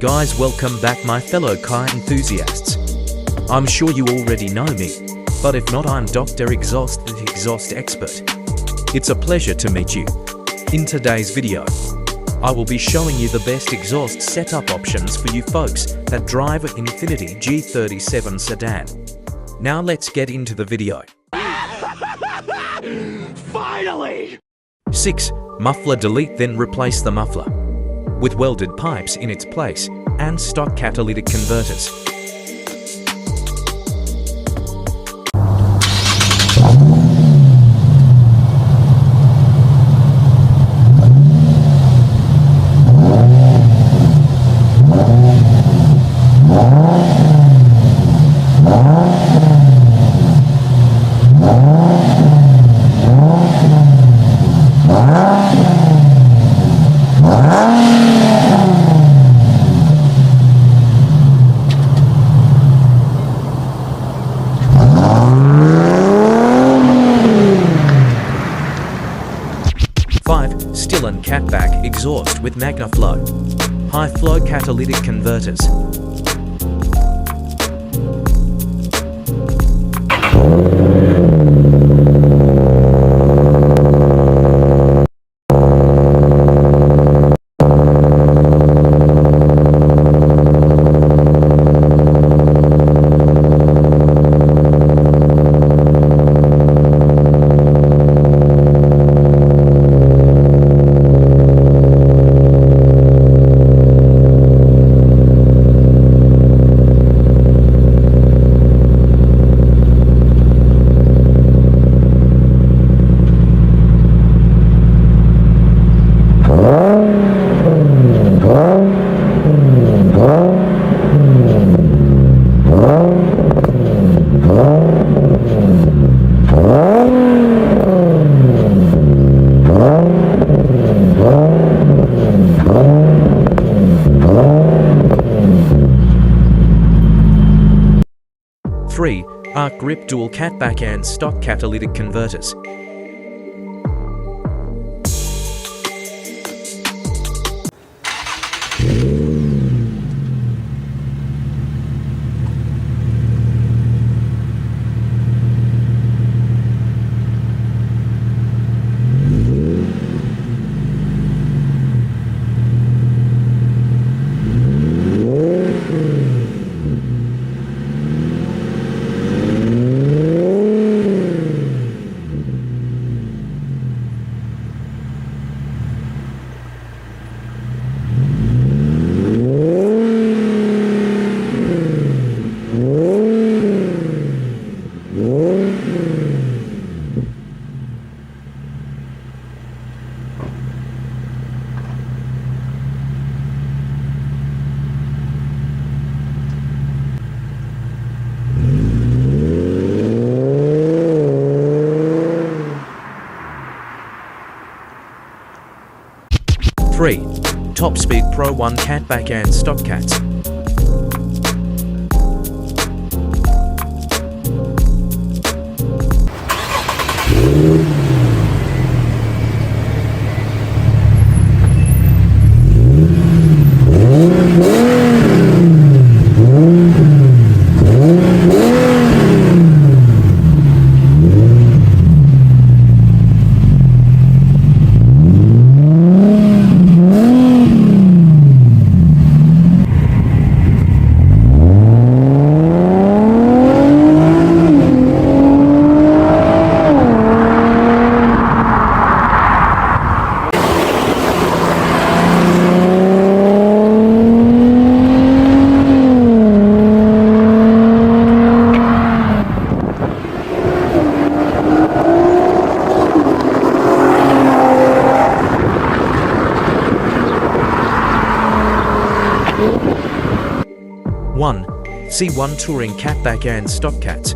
guys, welcome back my fellow car enthusiasts. I'm sure you already know me, but if not, I'm Dr.Exhaust, the exhaust expert. It's a pleasure to meet you. In today's video, I will be showing you the best exhaust setup options for you folks that drive an Infiniti G37 Sedan. Now let's get into the video. Finally! 6. Muffler delete, then replace the muffler with welded pipes in its place and stock catalytic converters. STILLEN catback exhaust with Magnaflow high flow catalytic converters. Three, ARKGrip dual catback and stock catalytic converters. Three, TopSpeed Pro 1 catback and stock cats. One, C1 Touring catback and stock cats.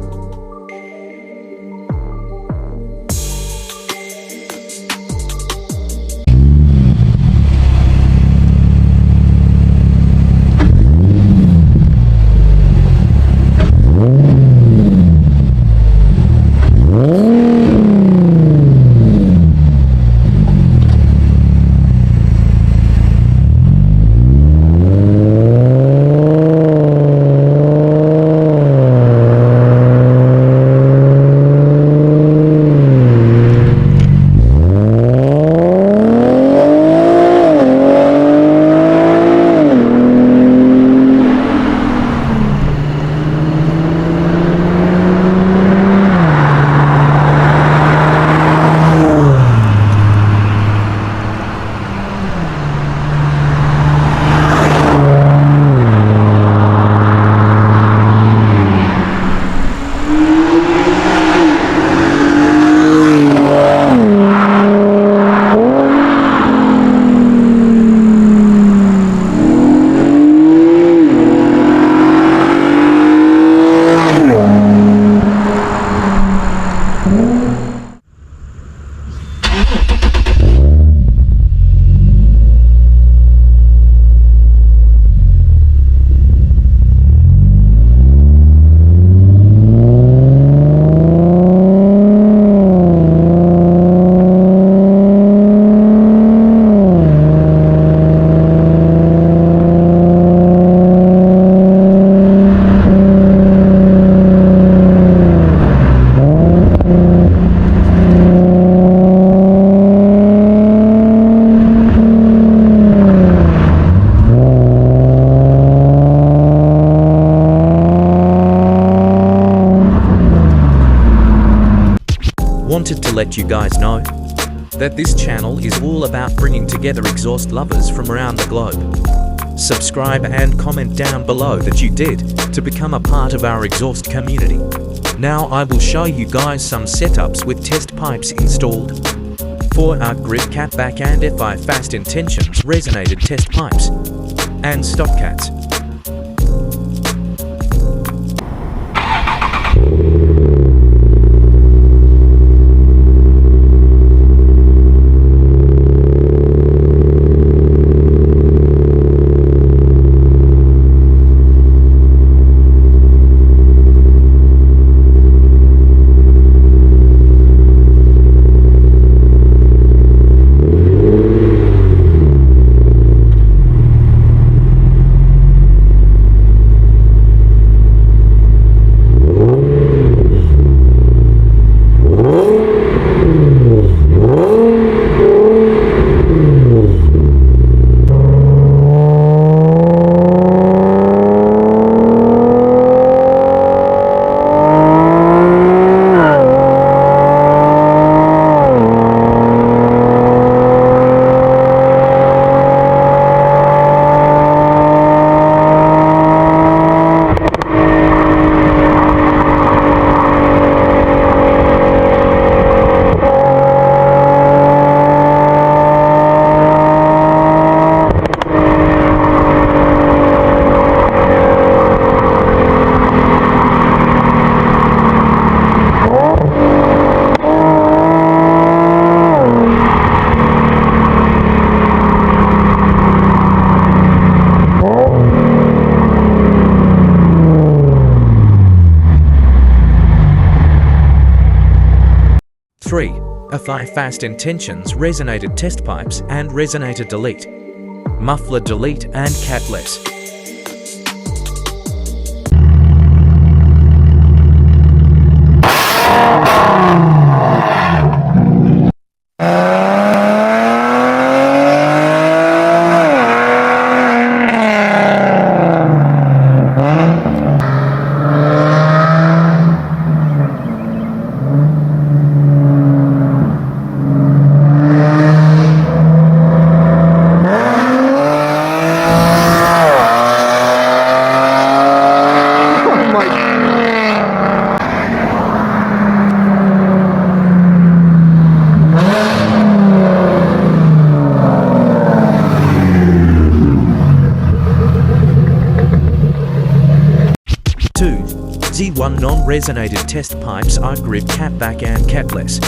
wanted to let you guys know that this channel is all about bringing together exhaust lovers from around the globe. Subscribe and comment down below that you did to become a part of our exhaust community. Now I will show you guys some setups with test pipes installed for ARKGrip catback and FI fast intentions resonated test pipes and stock cats. FI fast intentions resonated test pipes and Resonator Delete, Muffler Delete and catless. Z1 non-resonated test pipes ARKGrip catback and catless.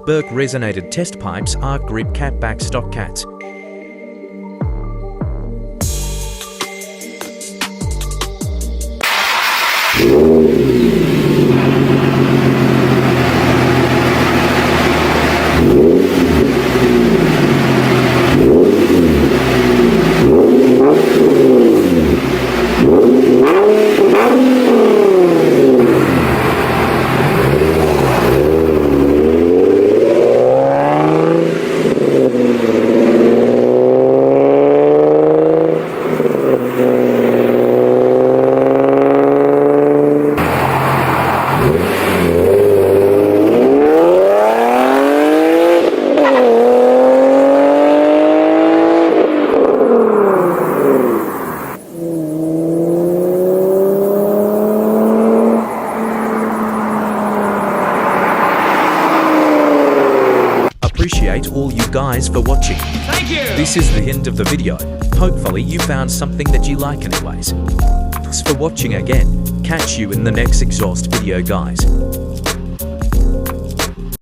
Berk resonated test pipes ARKGrip catback stock cats. appreciate all you guys for watching. Thank you! This is the end of the video. Hopefully you found something that you like anyways. Thanks for watching again. Catch you in the next exhaust video, guys.